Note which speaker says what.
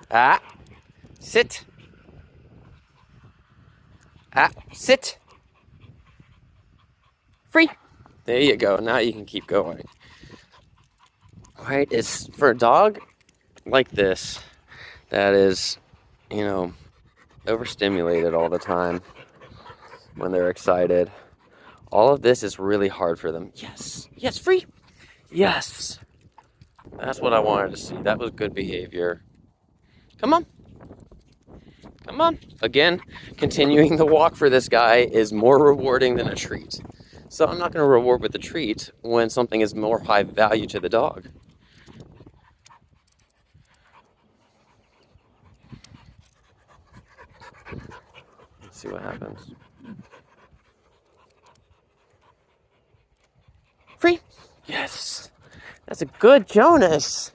Speaker 1: Ah, sit. Ah, sit. Free. There you go. Now you can keep going. Right? It's for a dog like this that is, you know, overstimulated all the time when they're excited. All of this is really hard for them. Yes. Yes, free. Yes. That's what I wanted to see. That was good behavior. Come on. Come on. Again, continuing the walk for this guy is more rewarding than a treat. So I'm not going to reward with a treat when something is more high value to the dog. Let's see what happens. Free. Yes. That's a good Jonas.